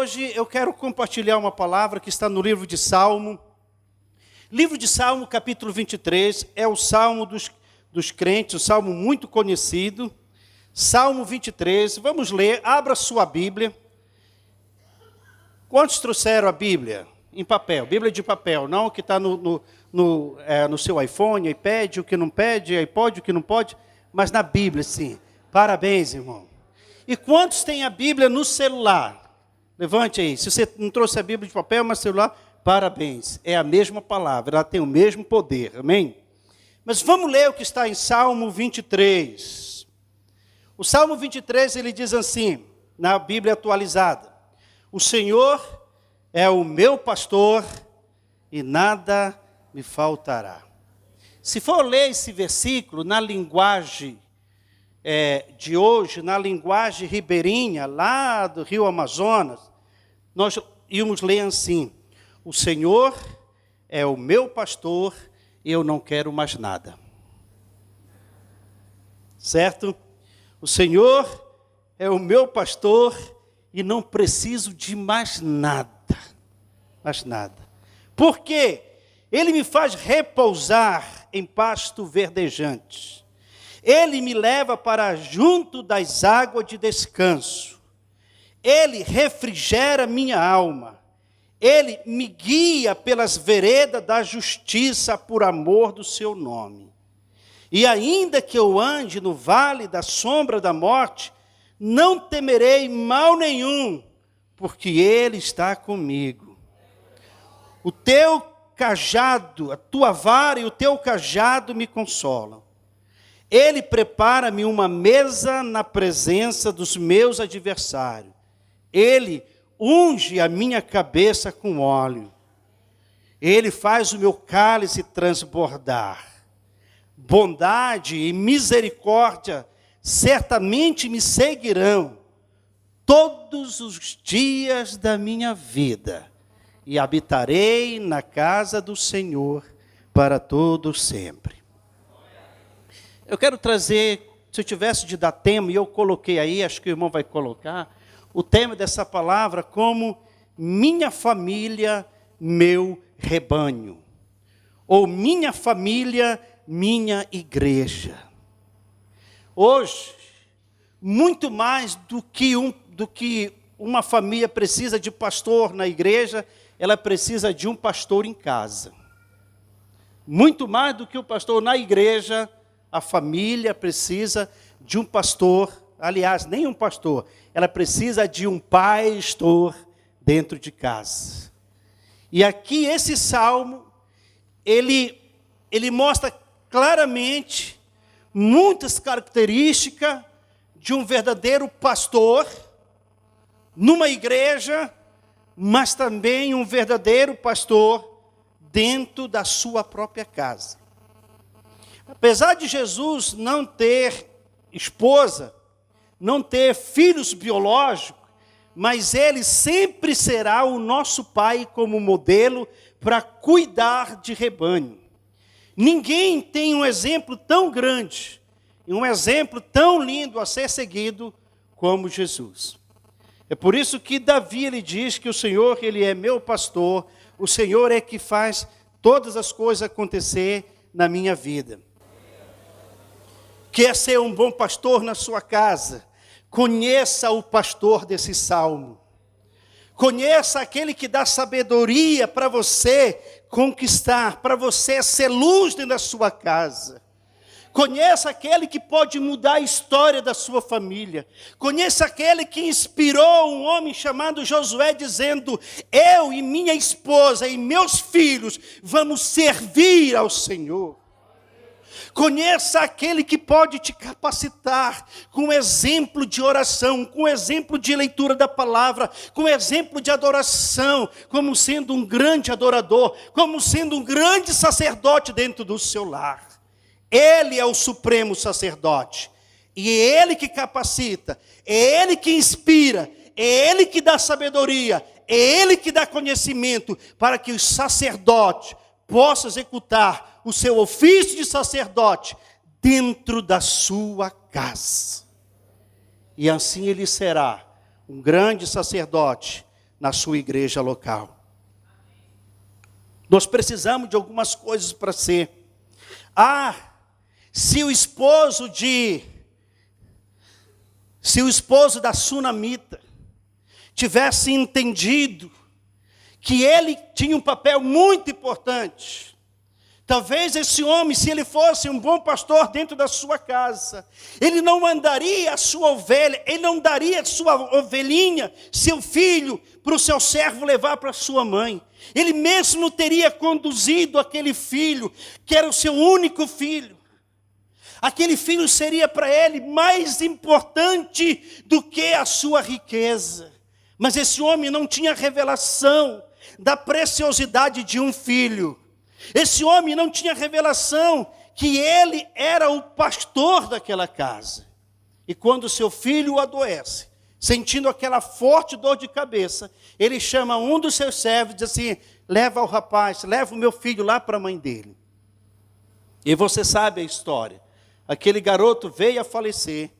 hoje eu quero compartilhar uma palavra que está no livro de Salmo. Livro de Salmo, capítulo 23, é o salmo dos crentes, um salmo muito conhecido. Salmo 23, vamos ler, abra sua Bíblia. Quantos trouxeram a Bíblia em papel? Bíblia de papel, não o que está no seu iPhone, iPad, o que não pede, iPod, o que não pode, mas na Bíblia, sim. Parabéns, irmão. E quantos têm a Bíblia no celular? Levante aí. Se você não trouxe a Bíblia de papel, mas celular, parabéns. É a mesma palavra, ela tem o mesmo poder. Amém? Mas vamos ler o que está em Salmo 23. O Salmo 23, ele diz assim, na Bíblia atualizada: o Senhor é o meu pastor e nada me faltará. Se for ler esse versículo na linguagem de hoje, na linguagem ribeirinha, lá do Rio Amazonas, nós íamos ler assim: o Senhor é o meu pastor e eu não quero mais nada. Certo? O Senhor é o meu pastor e não preciso de mais nada. Mais nada. Por quê? Ele me faz repousar em pasto verdejante. Ele me leva para junto das águas de descanso. Ele refrigera minha alma. Ele me guia pelas veredas da justiça por amor do seu nome. E ainda que eu ande no vale da sombra da morte, não temerei mal nenhum, porque Ele está comigo. O teu cajado, a tua vara e o teu cajado me consolam. Ele prepara-me uma mesa na presença dos meus adversários. Ele unge a minha cabeça com óleo. Ele faz o meu cálice transbordar. Bondade e misericórdia certamente me seguirão todos os dias da minha vida. E habitarei na casa do Senhor para todo sempre. Eu quero trazer, se eu tivesse de dar tema, e eu coloquei aí, acho que o irmão vai colocar, o tema dessa palavra como minha família, meu rebanho. Ou minha família, minha igreja. Hoje, muito mais do que uma família precisa de pastor na igreja, ela precisa de um pastor em casa. Muito mais do que o pastor na igreja, a família precisa de um pastor, aliás, nem um pastor, ela precisa de um pastor dentro de casa. E aqui esse salmo, ele mostra claramente muitas características de um verdadeiro pastor numa igreja, mas também um verdadeiro pastor dentro da sua própria casa. Apesar de Jesus não ter esposa, não ter filhos biológicos, mas Ele sempre será o nosso Pai como modelo para cuidar de rebanho. Ninguém tem um exemplo tão grande, e um exemplo tão lindo a ser seguido como Jesus. É por isso que Davi, ele diz que o Senhor, Ele é meu pastor, o Senhor é que faz todas as coisas acontecer na minha vida. Quer ser um bom pastor na sua casa? Conheça o pastor desse salmo. Conheça aquele que dá sabedoria para você conquistar, para você ser luz dentro da sua casa. Conheça aquele que pode mudar a história da sua família. Conheça aquele que inspirou um homem chamado Josué, dizendo: eu e minha esposa e meus filhos vamos servir ao Senhor. Conheça aquele que pode te capacitar com exemplo de oração, com exemplo de leitura da palavra, com exemplo de adoração, como sendo um grande adorador, como sendo um grande sacerdote dentro do seu lar. Ele é o supremo sacerdote, e é Ele que capacita, é Ele que inspira, é Ele que dá sabedoria, é Ele que dá conhecimento para que o sacerdote possa executar o seu ofício de sacerdote dentro da sua casa. E assim ele será um grande sacerdote na sua igreja local. Nós precisamos de algumas coisas para ser. Se o esposo da sunamita tivesse entendido que ele tinha um papel muito importante, talvez esse homem, se ele fosse um bom pastor dentro da sua casa, ele não mandaria a sua ovelha, ele não daria a sua ovelhinha, seu filho, para o seu servo levar para a sua mãe. Ele mesmo teria conduzido aquele filho, que era o seu único filho. Aquele filho seria para ele mais importante do que a sua riqueza. Mas esse homem não tinha revelação da preciosidade de um filho. Esse homem não tinha revelação que ele era o pastor daquela casa. E quando seu filho adoece, sentindo aquela forte dor de cabeça, ele chama um dos seus servos e diz assim: leva o rapaz, leva o meu filho lá para a mãe dele. E você sabe a história. Aquele garoto veio a falecer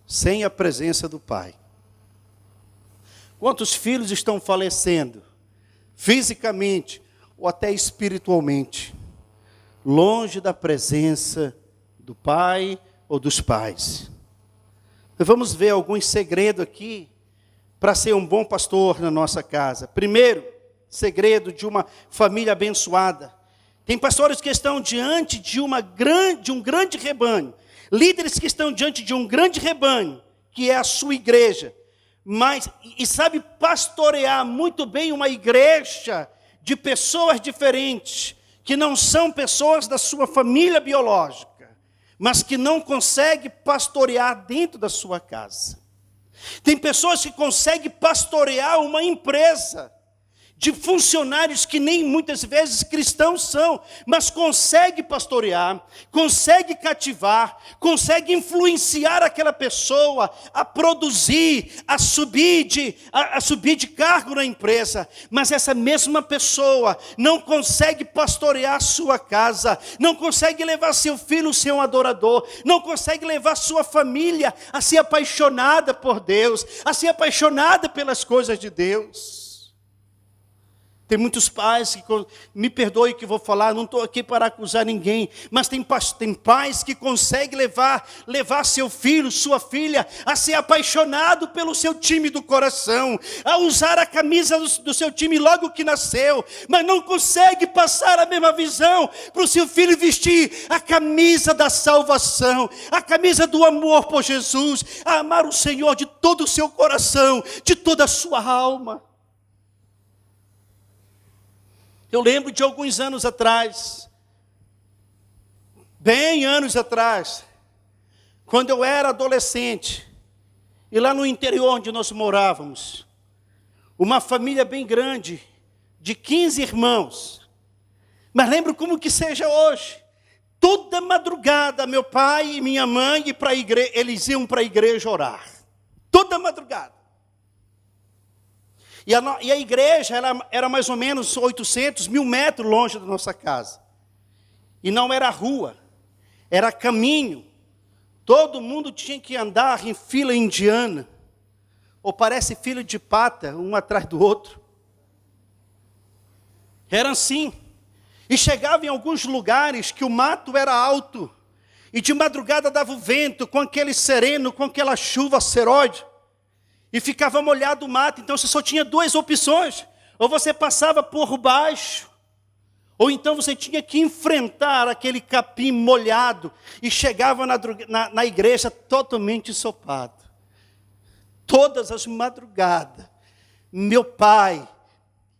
sem a presença do pai. Quantos filhos estão falecendo fisicamente ou até espiritualmente, longe da presença do pai ou dos pais? Vamos ver alguns segredos aqui para ser um bom pastor na nossa casa. Primeiro, segredo de uma família abençoada. Tem pastores que estão diante de um grande rebanho, líderes que estão diante de um grande rebanho, que é a sua igreja, e sabe pastorear muito bem uma igreja de pessoas diferentes, que não são pessoas da sua família biológica, mas que não consegue pastorear dentro da sua casa. Tem pessoas que conseguem pastorear uma empresa de funcionários que nem muitas vezes cristãos são, mas consegue pastorear, consegue cativar, consegue influenciar aquela pessoa a produzir, a subir de cargo na empresa. Mas essa mesma pessoa não consegue pastorear a sua casa, não consegue levar seu filho a ser um adorador, não consegue levar sua família a ser apaixonada por Deus, a ser apaixonada pelas coisas de Deus. Tem muitos pais que, me perdoe que vou falar, não estou aqui para acusar ninguém, mas tem pais que conseguem levar seu filho, sua filha, a ser apaixonado pelo seu time do coração, a usar a camisa do seu time logo que nasceu, mas não consegue passar a mesma visão para o seu filho vestir a camisa da salvação, a camisa do amor por Jesus, a amar o Senhor de todo o seu coração, de toda a sua alma. Eu lembro de alguns anos atrás, bem anos atrás, quando eu era adolescente, e lá no interior onde nós morávamos, uma família bem grande, de 15 irmãos, mas lembro como que seja hoje, toda madrugada meu pai e minha mãe eles iam para a igreja orar, toda madrugada. E a igreja era mais ou menos 800, 1000 metros longe da nossa casa. E não era rua, era caminho. Todo mundo tinha que andar em fila indiana. Ou parece fila de pata, um atrás do outro. Era assim. E chegava em alguns lugares que o mato era alto. E de madrugada dava o vento, com aquele sereno, com aquela chuva seróide. E ficava molhado o mato, então você só tinha duas opções. Ou você passava por baixo, ou então você tinha que enfrentar aquele capim molhado e chegava na igreja totalmente ensopado. Todas as madrugadas, meu pai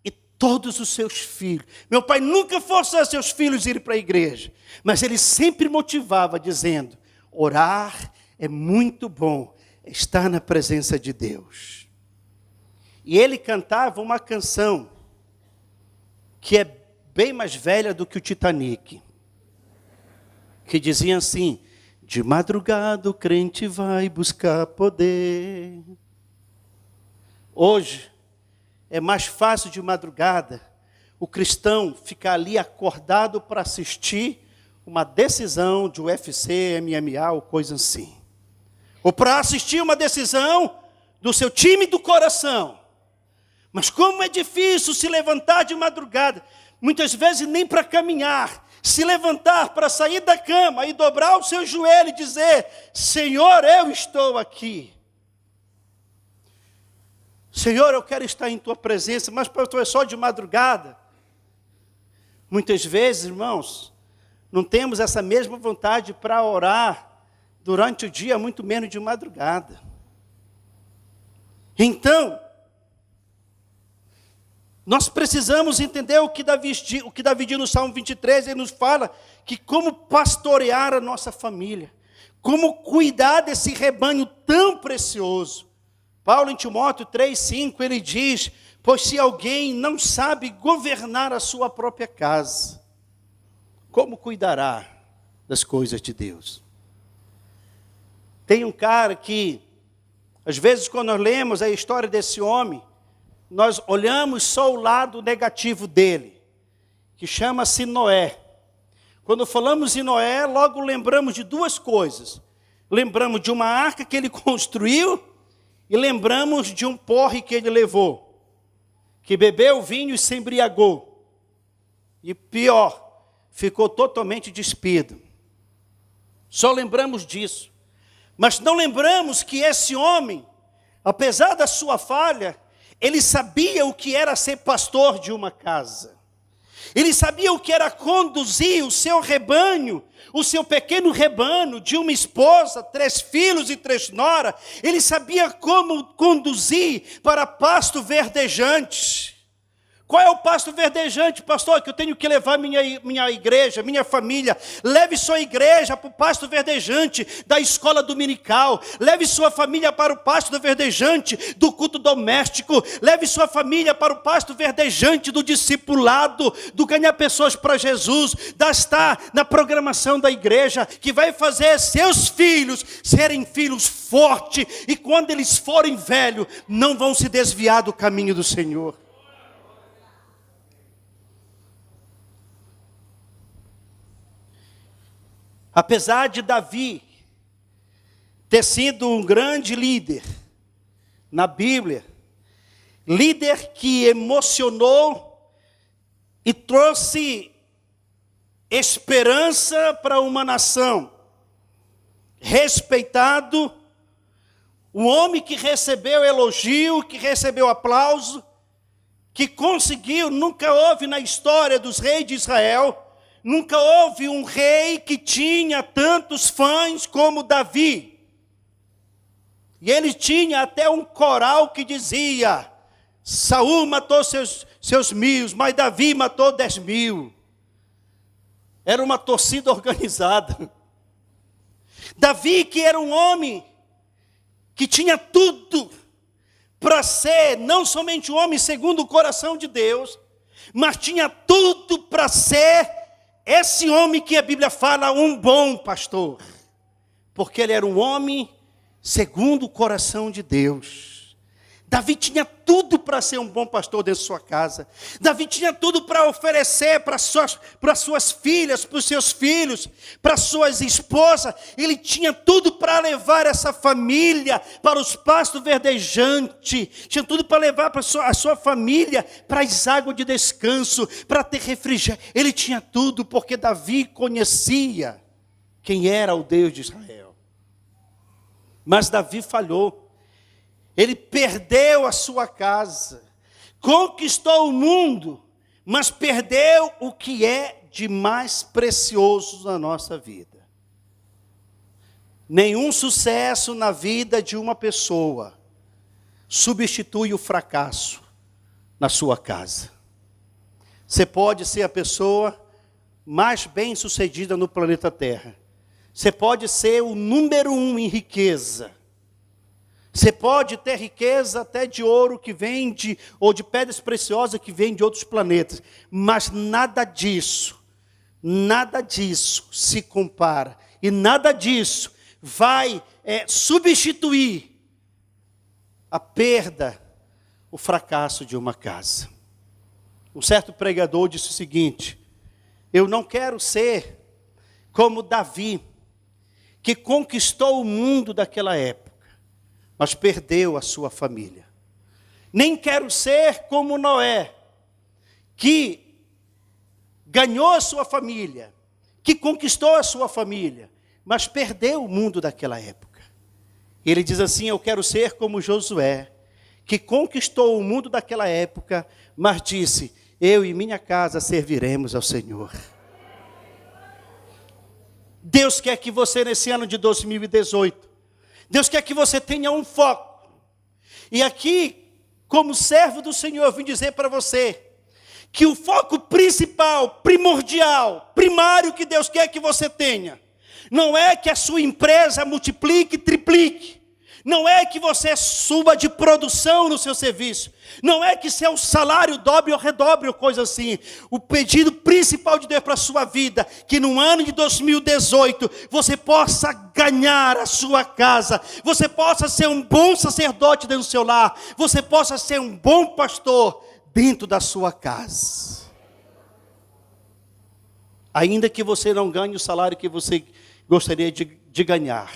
e todos os seus filhos. Meu pai nunca forçava seus filhos a ir para a igreja, mas ele sempre motivava dizendo: orar é muito bom. Estar na presença de Deus. E ele cantava uma canção que é bem mais velha do que o Titanic, que dizia assim: de madrugada o crente vai buscar poder. Hoje é mais fácil de madrugada o cristão ficar ali acordado para assistir uma decisão de UFC, MMA ou coisa assim. Ou para assistir uma decisão do seu time do coração. Mas como é difícil se levantar de madrugada, muitas vezes nem para caminhar, se levantar para sair da cama e dobrar o seu joelho e dizer: Senhor, eu estou aqui. Senhor, eu quero estar em tua presença, mas pastor, é só de madrugada. Muitas vezes, irmãos, não temos essa mesma vontade para orar durante o dia, muito menos de madrugada. Então, nós precisamos entender o que Davi diz no Salmo 23, ele nos fala que como pastorear a nossa família, como cuidar desse rebanho tão precioso. Paulo em Timóteo 3,5, ele diz: pois se alguém não sabe governar a sua própria casa, como cuidará das coisas de Deus? Tem um cara que, às vezes quando nós lemos a história desse homem, nós olhamos só o lado negativo dele, que chama-se Noé. Quando falamos em Noé, logo lembramos de duas coisas. Lembramos de uma arca que ele construiu e lembramos de um porre que ele levou, que bebeu vinho e se embriagou. E pior, ficou totalmente despido. Só lembramos disso. Mas não lembramos que esse homem, apesar da sua falha, ele sabia o que era ser pastor de uma casa. Ele sabia o que era conduzir o seu rebanho, o seu pequeno rebanho de uma esposa, 3 filhos e 3 noras. Ele sabia como conduzir para pasto verdejante. Qual é o pasto verdejante, pastor? Que eu tenho que levar minha igreja, minha família. Leve sua igreja para o pasto verdejante da escola dominical. Leve sua família para o pasto verdejante do culto doméstico. Leve sua família para o pasto verdejante do discipulado, do ganhar pessoas para Jesus, da estar na programação da igreja, que vai fazer seus filhos serem filhos fortes, e quando eles forem velhos, não vão se desviar do caminho do Senhor. Apesar de Davi ter sido um grande líder na Bíblia, líder que emocionou e trouxe esperança para uma nação, respeitado, um homem que recebeu elogio, que recebeu aplauso, que conseguiu, nunca houve na história dos reis de Israel, nunca houve um rei que tinha tantos fãs como Davi. E ele tinha até um coral que dizia: Saul matou seus 1000, mas Davi matou 10.000. Era uma torcida organizada. Davi, que era um homem que tinha tudo para ser não somente um homem segundo o coração de Deus, mas tinha tudo para ser esse homem que a Bíblia fala, um bom pastor, porque ele era um homem segundo o coração de Deus. Davi tinha tudo para ser um bom pastor dentro de sua casa. Davi tinha tudo para oferecer para suas filhas, para os seus filhos, para suas esposas. Ele tinha tudo para levar essa família para os pastos verdejantes. Tinha tudo para levar para a sua família para as águas de descanso, para ter refrigério. Ele tinha tudo porque Davi conhecia quem era o Deus de Israel. Mas Davi falhou. Ele perdeu a sua casa, conquistou o mundo, mas perdeu o que é de mais precioso na nossa vida. Nenhum sucesso na vida de uma pessoa substitui o fracasso na sua casa. Você pode ser a pessoa mais bem-sucedida no planeta Terra. Você pode ser o número 1 em riqueza. Você pode ter riqueza até de ouro que vem ou de pedras preciosas que vêm de outros planetas. Mas nada disso se compara. E nada disso vai substituir a perda, o fracasso de uma casa. Um certo pregador disse o seguinte: eu não quero ser como Davi, que conquistou o mundo daquela época, mas perdeu a sua família. Nem quero ser como Noé, que ganhou a sua família, que conquistou a sua família, mas perdeu o mundo daquela época. Ele diz assim: eu quero ser como Josué, que conquistou o mundo daquela época, mas disse: eu e minha casa serviremos ao Senhor. Deus quer que você, nesse ano de 2018, Deus quer que você tenha um foco. E aqui, como servo do Senhor, eu vim dizer para você que o foco principal, primordial, primário que Deus quer que você tenha, não é que a sua empresa multiplique, triplique. Não é que você suba de produção no seu serviço. Não é que seu salário dobre ou redobre ou coisa assim. O pedido principal de Deus para a sua vida, que no ano de 2018, você possa ganhar a sua casa. Você possa ser um bom sacerdote dentro do seu lar. Você possa ser um bom pastor dentro da sua casa. Ainda que você não ganhe o salário que você gostaria de ganhar.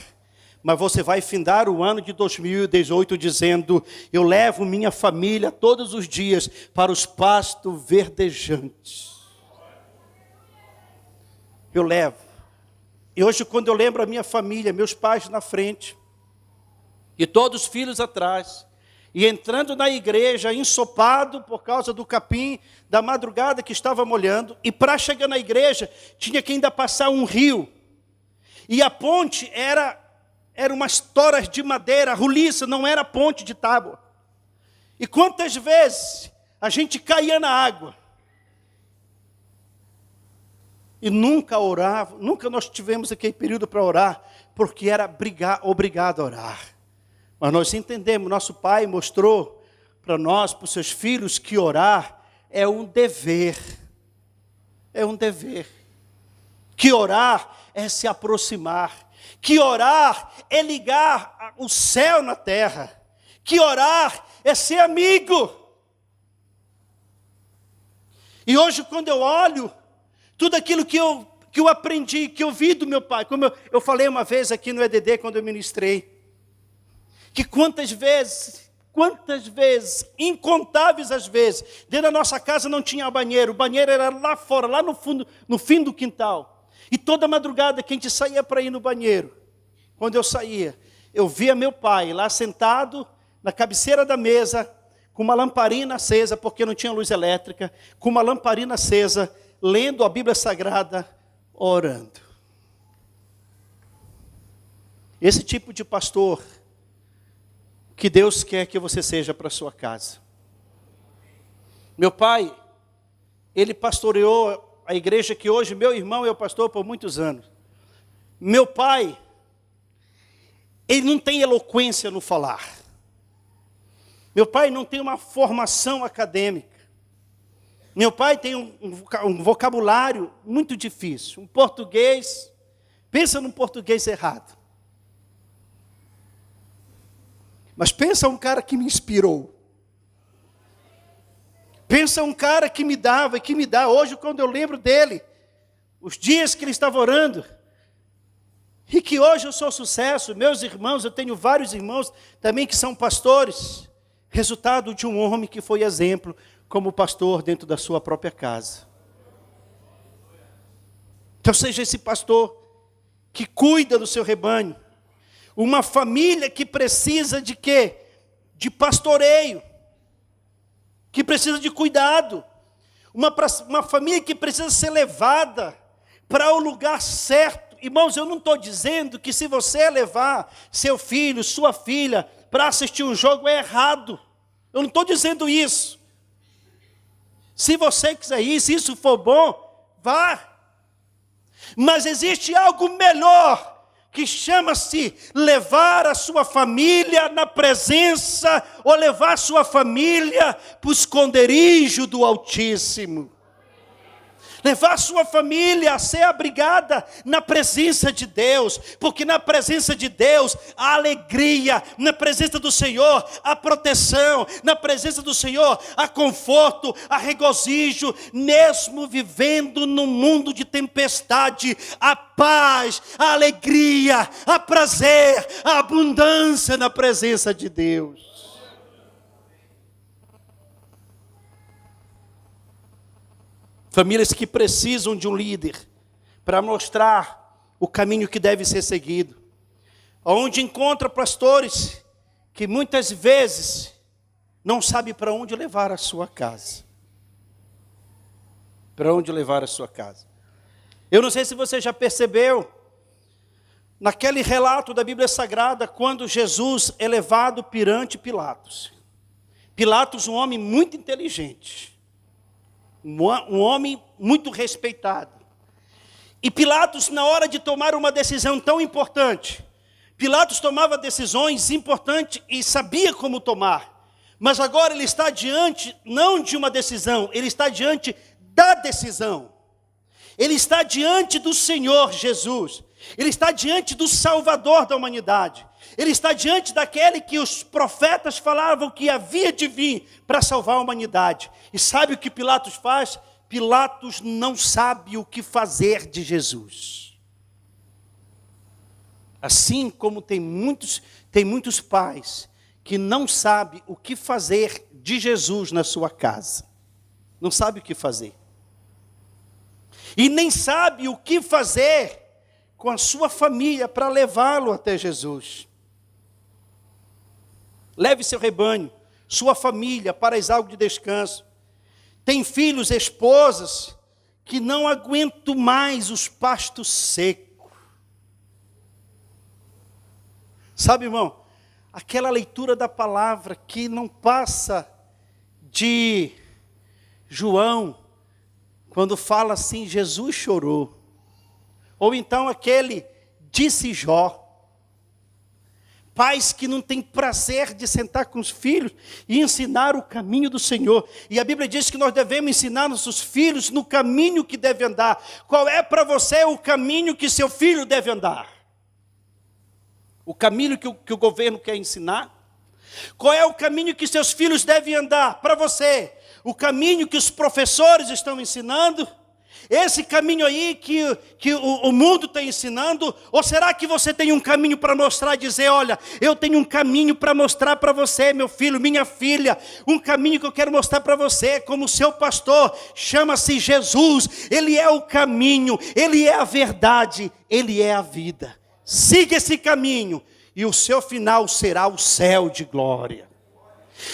Mas você vai findar o ano de 2018 dizendo: eu levo minha família todos os dias para os pastos verdejantes. Eu levo. E hoje, quando eu lembro a minha família, meus pais na frente, e todos os filhos atrás, e entrando na igreja, ensopado por causa do capim, da madrugada que estava molhando, e para chegar na igreja, tinha que ainda passar um rio. E a ponte era umas toras de madeira, roliça, não era ponte de tábua. E quantas vezes a gente caía na água e nunca orava, nunca nós tivemos aquele período para orar, porque era obrigado a orar. Mas nós entendemos, nosso pai mostrou para nós, para os seus filhos, que orar é um dever. É um dever. Que orar é se aproximar. Que orar é ligar o céu na terra. Que orar é ser amigo. E hoje, quando eu olho tudo aquilo que eu aprendi, que eu vi do meu pai, como eu falei uma vez aqui no EDD, quando eu ministrei, que quantas vezes, incontáveis as vezes, dentro da nossa casa não tinha banheiro, o banheiro era lá fora, lá no fundo, no fim do quintal. E toda madrugada que a gente saía para ir no banheiro, quando eu saía, eu via meu pai lá sentado na cabeceira da mesa, com uma lamparina acesa, porque não tinha luz elétrica, com uma lamparina acesa, lendo a Bíblia Sagrada, orando. Esse tipo de pastor que Deus quer que você seja para a sua casa. Meu pai, ele pastoreou a igreja que hoje meu irmão é o pastor por muitos anos. Meu pai, ele não tem eloquência no falar. Meu pai não tem uma formação acadêmica. Meu pai tem um vocabulário muito difícil. Um português, pensa num português errado. Mas pensa um cara que me inspirou. Pensa um cara que me dava e que me dá. Hoje, quando eu lembro dele, os dias que ele estava orando, e que hoje eu sou sucesso, meus irmãos, eu tenho vários irmãos também que são pastores, resultado de um homem que foi exemplo como pastor dentro da sua própria casa. Então seja esse pastor que cuida do seu rebanho, uma família que precisa de quê? De pastoreio, que precisa de cuidado, uma família que precisa ser levada para o lugar certo. Irmãos, eu não estou dizendo que se você levar seu filho, sua filha, para assistir um jogo é errado. Eu não estou dizendo isso. Se você quiser ir, se isso for bom, vá. Mas existe algo melhor, que chama-se levar a sua família na presença, ou levar a sua família para o esconderijo do Altíssimo. Levar a sua família a ser abrigada na presença de Deus, porque na presença de Deus há alegria, na presença do Senhor há proteção, na presença do Senhor há conforto, há regozijo, mesmo vivendo num mundo de tempestade, há paz, há alegria, há prazer, há abundância na presença de Deus. Famílias que precisam de um líder para mostrar o caminho que deve ser seguido. Onde encontra pastores que muitas vezes não sabem para onde levar a sua casa. Para onde levar a sua casa. Eu não sei se você já percebeu, naquele relato da Bíblia Sagrada, quando Jesus é levado perante Pilatos. Pilatos, um homem muito inteligente, um homem muito respeitado. E Pilatos, na hora de tomar uma decisão tão importante, Pilatos tomava decisões importantes e sabia como tomar. Mas agora ele está diante, não de uma decisão, ele está diante da decisão. Ele está diante do Senhor Jesus. Ele está diante do Salvador da humanidade. Ele está diante daquele que os profetas falavam que havia de vir para salvar a humanidade. E sabe o que Pilatos faz? Pilatos não sabe o que fazer de Jesus. Assim como tem muitos pais que não sabem o que fazer de Jesus na sua casa. Não sabe o que fazer. E nem sabe o que fazer com a sua família para levá-lo até Jesus. Leve seu rebanho, sua família para as águas de descanso. Tem filhos, esposas, que não aguentam mais os pastos secos. Sabe, irmão, aquela leitura da palavra que não passa de João, quando fala assim, Jesus chorou. Ou então aquele disse Jó. Pais que não têm prazer de sentar com os filhos e ensinar o caminho do Senhor. E a Bíblia diz que nós devemos ensinar nossos filhos no caminho que deve andar. Qual é para você o caminho que seu filho deve andar? O caminho que o governo quer ensinar? Qual é o caminho que seus filhos devem andar para você? O caminho que os professores estão ensinando? Esse caminho aí que o mundo está ensinando? Ou será que você tem um caminho para mostrar, dizer, olha, eu tenho um caminho para mostrar para você, meu filho, minha filha, um caminho que eu quero mostrar para você, como seu pastor, chama-se Jesus, Ele é o caminho, Ele é a verdade, Ele é a vida. Siga esse caminho e o seu final será o céu de glória.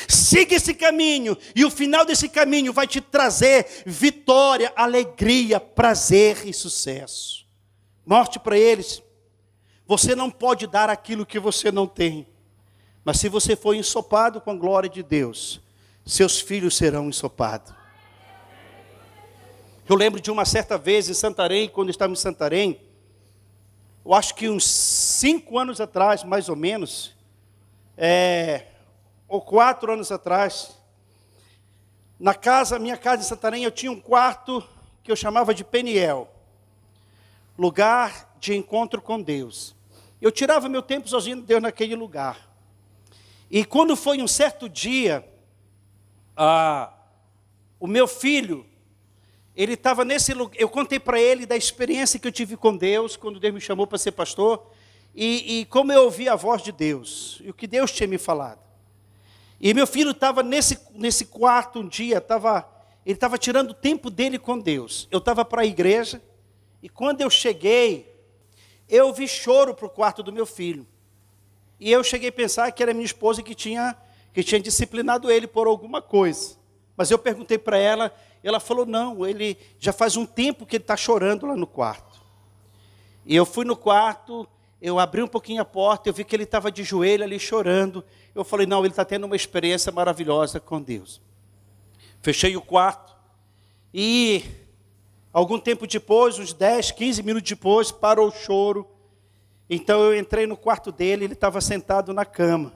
Siga esse caminho, e o final desse caminho vai te trazer vitória, alegria, prazer e sucesso. Mostre para eles, você não pode dar aquilo que você não tem. Mas se você for ensopado com a glória de Deus, seus filhos serão ensopados. Eu lembro de uma certa vez em Santarém, quando estava em Santarém, eu acho que uns 5 anos atrás, mais ou menos, ou 4 anos atrás, minha casa em Santarém, eu tinha um quarto que eu chamava de Peniel, lugar de encontro com Deus. Eu tirava meu tempo sozinho de Deus naquele lugar. E quando foi um certo dia, o meu filho, ele estava nesse lugar, eu contei para ele da experiência que eu tive com Deus, quando Deus me chamou para ser pastor, e como eu ouvi a voz de Deus, e o que Deus tinha me falado. E meu filho estava nesse quarto um dia, ele estava tirando o tempo dele com Deus. Eu estava para a igreja, e quando eu cheguei, eu ouvi choro para o quarto do meu filho. E eu cheguei a pensar que era minha esposa que tinha disciplinado ele por alguma coisa. Mas eu perguntei para ela, ela falou, não, ele já faz um tempo que ele está chorando lá no quarto. E eu fui no quarto, eu abri um pouquinho a porta, eu vi que ele estava de joelho ali chorando. Eu falei, não, ele está tendo uma experiência maravilhosa com Deus. Fechei o quarto e algum tempo depois, uns 10, 15 minutos depois, parou o choro. Então eu entrei no quarto dele, ele estava sentado na cama.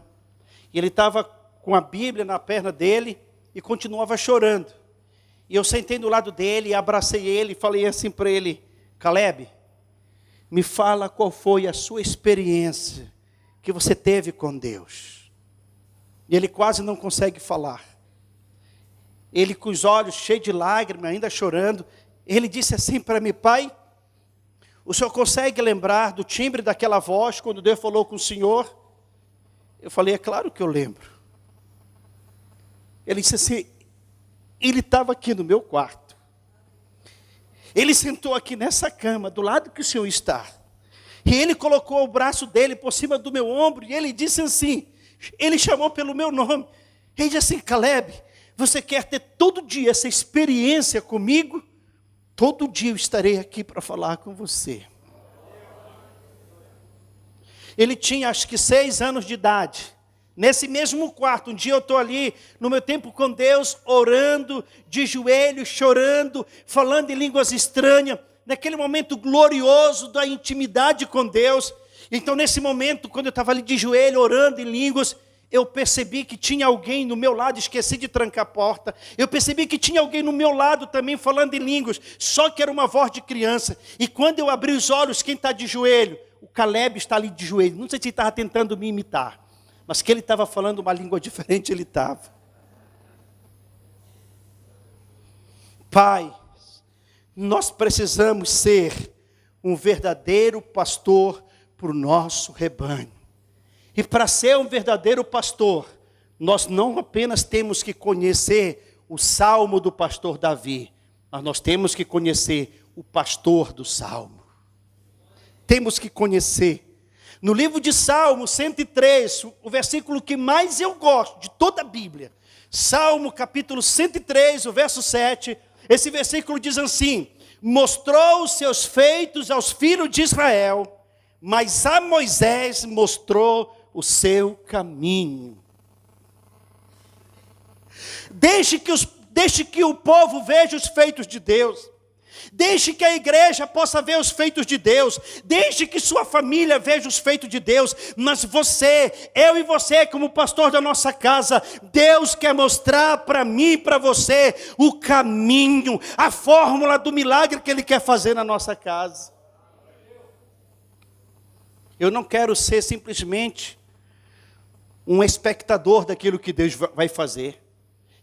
E ele estava com a Bíblia na perna dele e continuava chorando. E eu sentei do lado dele, abracei ele e falei assim para ele, Caleb, me fala qual foi a sua experiência que você teve com Deus. E ele quase não consegue falar. Ele com os olhos cheios de lágrimas, ainda chorando, ele disse assim para mim, pai, o senhor consegue lembrar do timbre daquela voz quando Deus falou com o senhor? Eu falei, é claro que eu lembro. Ele disse assim, ele estava aqui no meu quarto. Ele sentou aqui nessa cama, do lado que o senhor está. E ele colocou o braço dele por cima do meu ombro, e ele disse assim, ele chamou pelo meu nome. Ele disse assim, Caleb, você quer ter todo dia essa experiência comigo? Todo dia eu estarei aqui para falar com você. Ele tinha acho que 6 anos de idade. Nesse mesmo quarto, um dia eu estou ali, no meu tempo com Deus, orando, de joelhos, chorando, falando em línguas estranhas, naquele momento glorioso da intimidade com Deus. Então nesse momento, quando eu estava ali de joelho, orando em línguas, eu percebi que tinha alguém no meu lado, esqueci de trancar a porta, eu percebi que tinha alguém no meu lado também falando em línguas, só que era uma voz de criança. E quando eu abri os olhos, quem está de joelho? O Caleb está ali de joelho, não sei se ele estava tentando me imitar, mas que ele estava falando uma língua diferente, ele estava. Pai, nós precisamos ser um verdadeiro pastor para o nosso rebanho. E para ser um verdadeiro pastor, nós não apenas temos que conhecer o salmo do pastor Davi, mas nós temos que conhecer o pastor do salmo. Temos que conhecer. No livro de Salmo 103, o versículo que mais eu gosto de toda a Bíblia, Salmo capítulo 103, o verso 7, esse versículo diz assim, mostrou os seus feitos aos filhos de Israel, mas a Moisés mostrou o seu caminho. Deixe que o povo veja os feitos de Deus. Deixe que a igreja possa ver os feitos de Deus. Deixe que sua família veja os feitos de Deus. Mas você, eu e você, como pastor da nossa casa, Deus quer mostrar para mim e para você o caminho, a fórmula do milagre que Ele quer fazer na nossa casa. Eu não quero ser simplesmente um espectador daquilo que Deus vai fazer.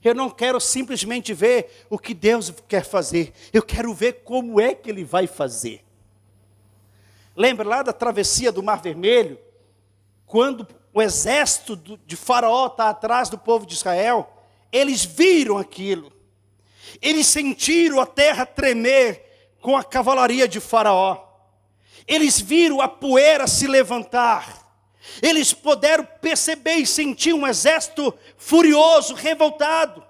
Eu não quero simplesmente ver o que Deus quer fazer. Eu quero ver como é que Ele vai fazer. Lembra lá da travessia do Mar Vermelho? Quando o exército de Faraó está atrás do povo de Israel, eles viram aquilo. Eles sentiram a terra tremer com a cavalaria de Faraó. Eles viram a poeira se levantar. Eles puderam perceber e sentir um exército furioso, revoltado.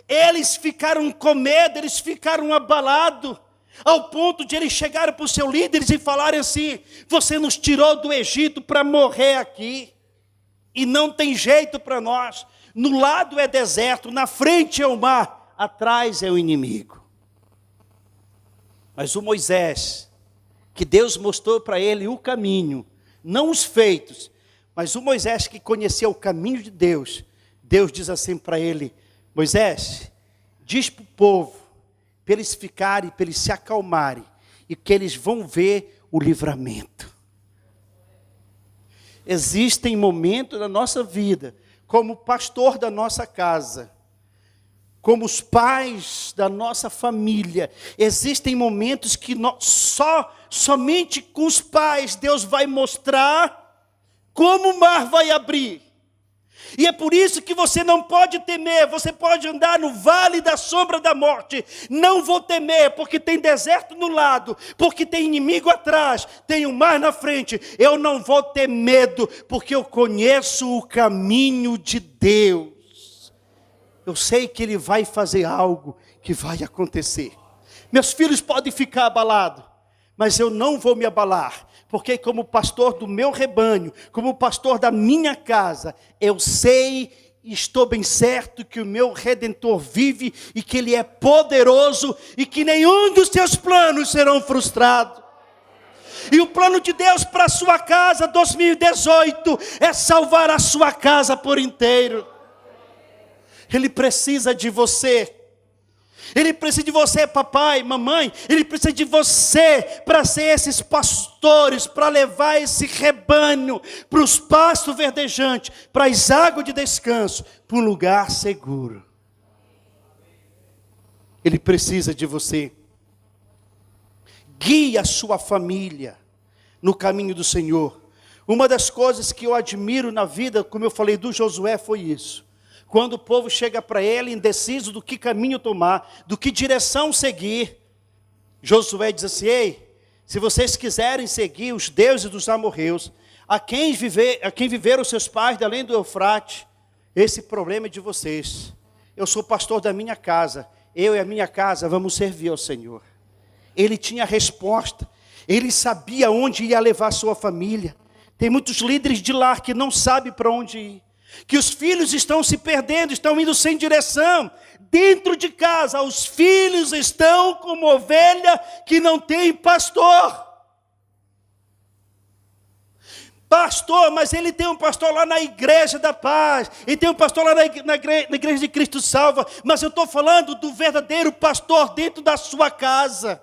Eles ficaram com medo, eles ficaram abalados, ao ponto de eles chegarem para os seus líderes e falarem assim, você nos tirou do Egito para morrer aqui, e não tem jeito para nós. No lado é deserto, na frente é o mar, atrás é o inimigo. Mas o Moisés, que Deus mostrou para ele o caminho, não os feitos, mas o Moisés que conheceu o caminho de Deus, Deus diz assim para ele, Moisés, diz para o povo, para eles ficarem, para eles se acalmarem, e que eles vão ver o livramento. Existem momentos na nossa vida, como pastor da nossa casa, como os pais da nossa família, existem momentos que somente com os pais Deus vai mostrar como o mar vai abrir. E é por isso que você não pode temer. Você pode andar no vale da sombra da morte. Não vou temer, porque tem deserto no lado, porque tem inimigo atrás, tem o mar na frente. Eu não vou ter medo, porque eu conheço o caminho de Deus. Eu sei que Ele vai fazer algo que vai acontecer. Meus filhos podem ficar abalados, mas eu não vou me abalar. Porque como pastor do meu rebanho, como pastor da minha casa, eu sei e estou bem certo que o meu Redentor vive e que Ele é poderoso e que nenhum dos seus planos serão frustrados. E o plano de Deus para a sua casa 2018 é salvar a sua casa por inteiro. Ele precisa de você. Ele precisa de você, papai, mamãe. Ele precisa de você para ser esses pastores, para levar esse rebanho para os pastos verdejantes, para as águas de descanso, para um lugar seguro. Ele precisa de você. Guie a sua família no caminho do Senhor. Uma das coisas que eu admiro na vida, como eu falei do Josué, foi isso. Quando o povo chega para ele indeciso do que caminho tomar, do que direção seguir, Josué diz assim: ei, se vocês quiserem seguir os deuses dos amorreus, a quem viveram os seus pais de além do Eufrate, esse problema é de vocês. Eu sou pastor da minha casa, eu e a minha casa vamos servir ao Senhor. Ele tinha a resposta, ele sabia onde ia levar a sua família. Tem muitos líderes de lar que não sabem para onde ir, que os filhos estão se perdendo, estão indo sem direção. Dentro de casa, os filhos estão como ovelha que não tem pastor. Pastor, mas ele tem um pastor lá na Igreja da Paz, e tem um pastor lá na igreja de Cristo Salva, mas eu estou falando do verdadeiro pastor dentro da sua casa.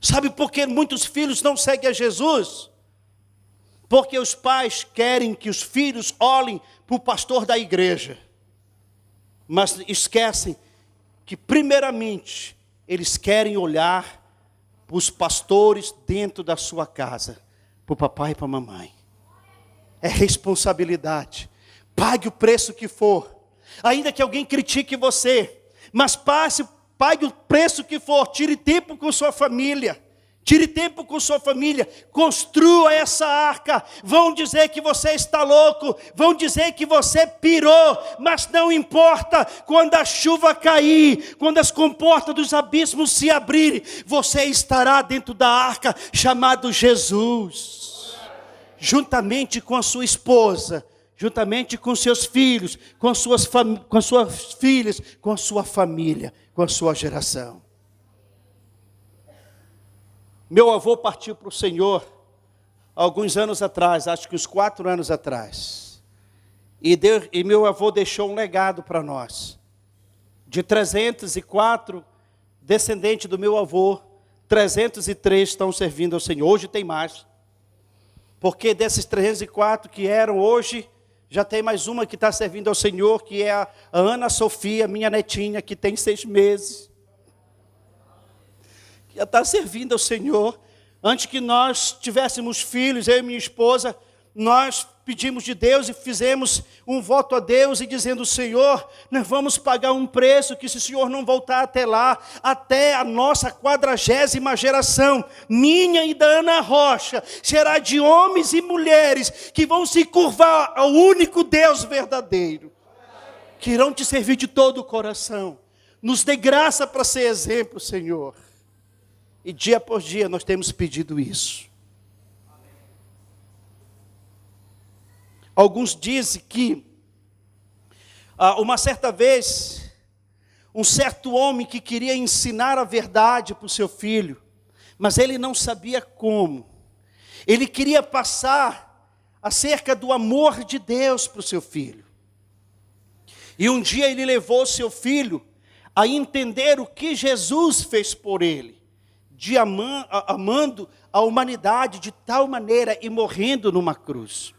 Sabe por que muitos filhos não seguem a Jesus? Porque os pais querem que os filhos olhem para o pastor da igreja, mas esquecem que primeiramente eles querem olhar para os pastores dentro da sua casa, para o papai e para a mamãe. É responsabilidade. Pague o preço que for, ainda que alguém critique você, mas pague o preço que for. Tire tempo com sua família. Tire tempo com sua família, construa essa arca. Vão dizer que você está louco, vão dizer que você pirou, mas não importa. Quando a chuva cair, quando as comportas dos abismos se abrirem, você estará dentro da arca chamado Jesus, juntamente com a sua esposa, juntamente com seus filhos, com suas filhas, com a sua família, com a sua geração. Meu avô partiu para o Senhor alguns anos atrás, acho que uns 4 anos atrás. E meu avô deixou um legado para nós. De 304 descendentes do meu avô, 303 estão servindo ao Senhor. Hoje tem mais. Porque desses 304 que eram hoje, já tem mais uma que está servindo ao Senhor, que é a Ana Sofia, minha netinha, que tem 6 meses. Já está servindo ao Senhor. Antes que nós tivéssemos filhos, eu e minha esposa, nós pedimos de Deus e fizemos um voto a Deus e dizendo: Senhor, nós vamos pagar um preço que se o Senhor não voltar até lá, até a nossa 40ª geração, minha e da Ana Rocha, será de homens e mulheres que vão se curvar ao único Deus verdadeiro, que irão te servir de todo o coração. Nos dê graça para ser exemplo, Senhor. E dia por dia nós temos pedido isso. Alguns dizem que, uma certa vez, um certo homem que queria ensinar a verdade para o seu filho, mas ele não sabia como. Ele queria passar acerca do amor de Deus para o seu filho. E um dia ele levou seu filho a entender o que Jesus fez por ele, de amando a humanidade de tal maneira e morrendo numa cruz.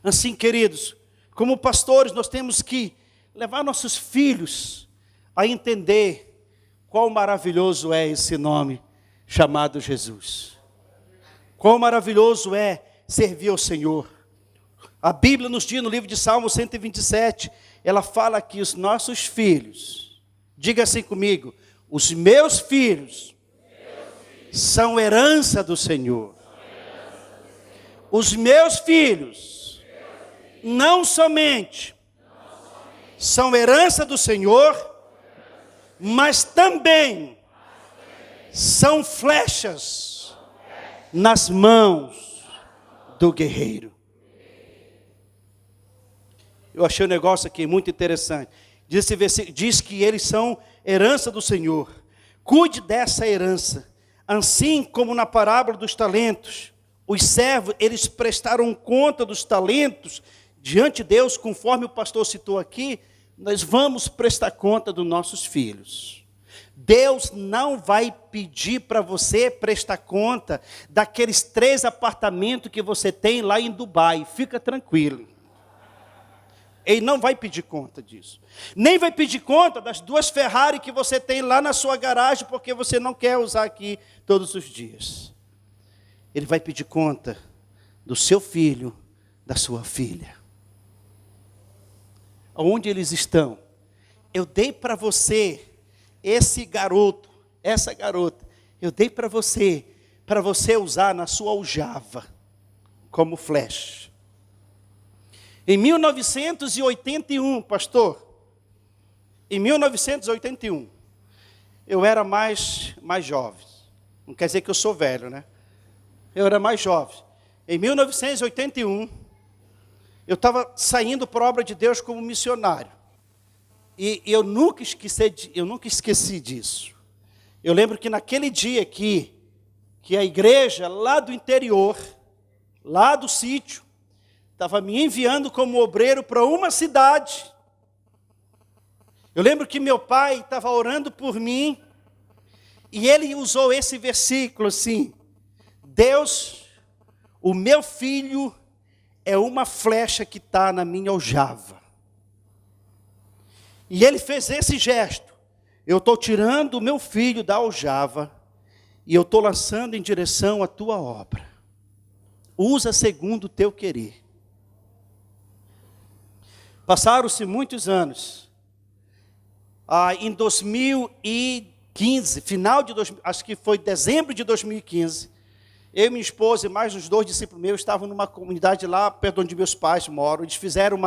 Assim, queridos, como pastores, nós temos que levar nossos filhos a entender quão maravilhoso é esse nome chamado Jesus. Quão maravilhoso é servir ao Senhor. A Bíblia nos diz no livro de Salmo 127, ela fala que os nossos filhos, diga assim comigo, os meus filhos são herança do Senhor. Os meus filhos não somente são herança do Senhor, mas também são flechas nas mãos do guerreiro. Eu achei um negócio aqui muito interessante. Diz que eles são herança do Senhor. Cuide dessa herança. Assim como na parábola dos talentos, os servos, eles prestaram conta dos talentos diante de Deus, conforme o pastor citou aqui, nós vamos prestar conta dos nossos filhos. Deus não vai pedir para você prestar conta daqueles 3 apartamentos que você tem lá em Dubai, fica tranquilo. Ele não vai pedir conta disso. Nem vai pedir conta das 2 Ferrari que você tem lá na sua garagem, porque você não quer usar aqui todos os dias. Ele vai pedir conta do seu filho, da sua filha. Onde eles estão? Eu dei para você esse garoto, essa garota, eu dei para você usar na sua aljava, como flecha. Em 1981, pastor, em 1981, eu era mais jovem. Não quer dizer que eu sou velho, né? Eu era mais jovem. Em 1981, eu estava saindo para a obra de Deus como missionário. E eu nunca esqueci disso. Eu lembro que naquele dia que a igreja lá do interior, lá do sítio, estava me enviando como obreiro para uma cidade. Eu lembro que meu pai estava orando por mim, e ele usou esse versículo assim: Deus, o meu filho é uma flecha que está na minha aljava. E ele fez esse gesto: eu estou tirando o meu filho da aljava, e eu estou lançando em direção à tua obra. Usa segundo o teu querer. Passaram-se muitos anos. Em 2015, acho que foi dezembro de 2015, eu e minha esposa e mais uns 2 discípulos meus estavam numa comunidade lá perto onde meus pais moram. Eles fizeram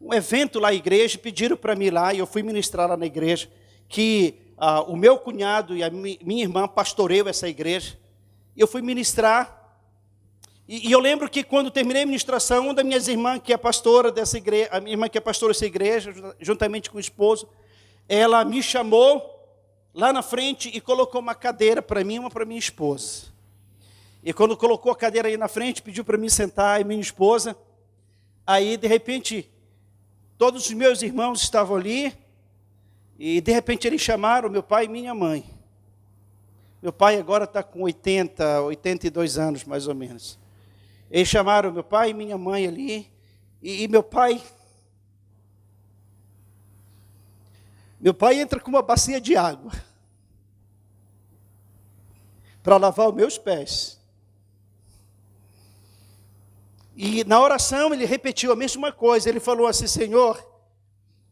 um evento lá na igreja, pediram para mim ir lá, e eu fui ministrar lá na igreja, que o meu cunhado e a minha irmã pastoreiam essa igreja. Eu fui ministrar, e eu lembro que quando terminei a ministração, uma das minhas irmãs, que é pastora dessa igreja, a minha irmã que é pastora dessa igreja, juntamente com o esposo, ela me chamou lá na frente e colocou uma cadeira para mim e uma para minha esposa. E quando colocou a cadeira aí na frente, pediu para mim sentar, e minha esposa, aí de repente, todos os meus irmãos estavam ali, e de repente eles chamaram meu pai e minha mãe. Meu pai agora está com 82 anos mais ou menos. Eles chamaram meu pai e minha mãe ali, e meu pai entra com uma bacia de água para lavar os meus pés. E na oração ele repetiu a mesma coisa. Ele falou assim: Senhor,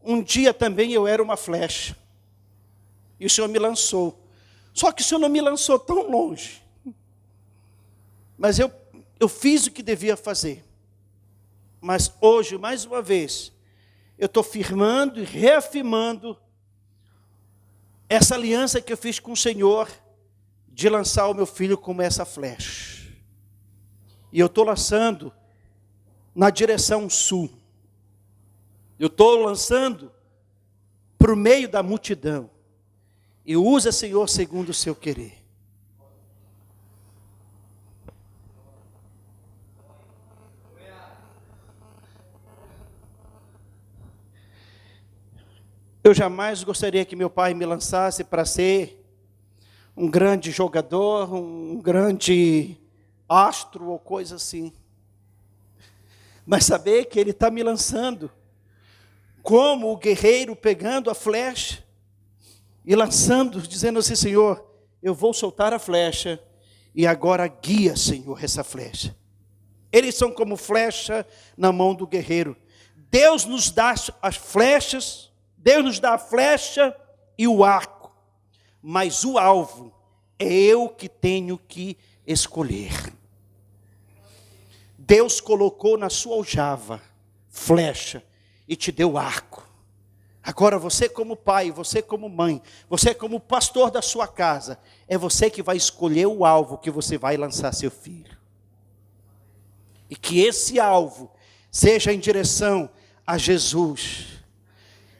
um dia também eu era uma flecha, e o Senhor me lançou. Só que o Senhor não me lançou tão longe. Mas eu fiz o que devia fazer. Mas hoje, mais uma vez, eu estou firmando e reafirmando essa aliança que eu fiz com o Senhor, de lançar o meu filho como essa flecha. E eu estou lançando na direção sul. Eu estou lançando para o meio da multidão. E usa, Senhor, segundo o seu querer. Eu jamais gostaria que meu pai me lançasse para ser um grande jogador, um grande astro ou coisa assim. Mas saber que ele está me lançando como o guerreiro pegando a flecha e lançando, dizendo assim: Senhor, eu vou soltar a flecha e agora guia, Senhor, essa flecha. Eles são como flecha na mão do guerreiro. Deus nos dá as flechas, Deus nos dá a flecha e o arco, mas o alvo é eu que tenho que escolher. Deus colocou na sua aljava flecha e te deu arco. Agora você como pai, você como mãe, você como pastor da sua casa, é você que vai escolher o alvo que você vai lançar seu filho. E que esse alvo seja em direção a Jesus.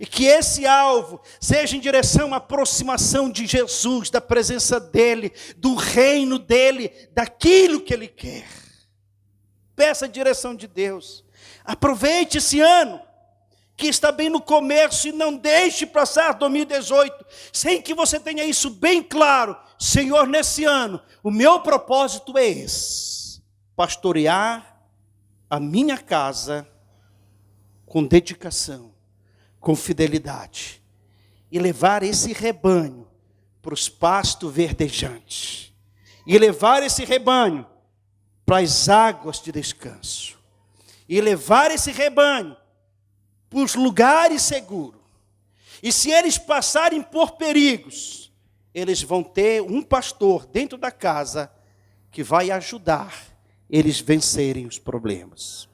E que esse alvo seja em direção à aproximação de Jesus, da presença dEle, do reino dEle, daquilo que Ele quer. Peça a direção de Deus. Aproveite esse ano, que está bem no começo, e não deixe passar 2018, sem que você tenha isso bem claro. Senhor, nesse ano, o meu propósito é esse: pastorear a minha casa com dedicação, com fidelidade, e levar esse rebanho para os pastos verdejantes, e levar esse rebanho para as águas de descanso, e levar esse rebanho para os lugares seguros. E se eles passarem por perigos, eles vão ter um pastor dentro da casa que vai ajudar eles vencerem os problemas.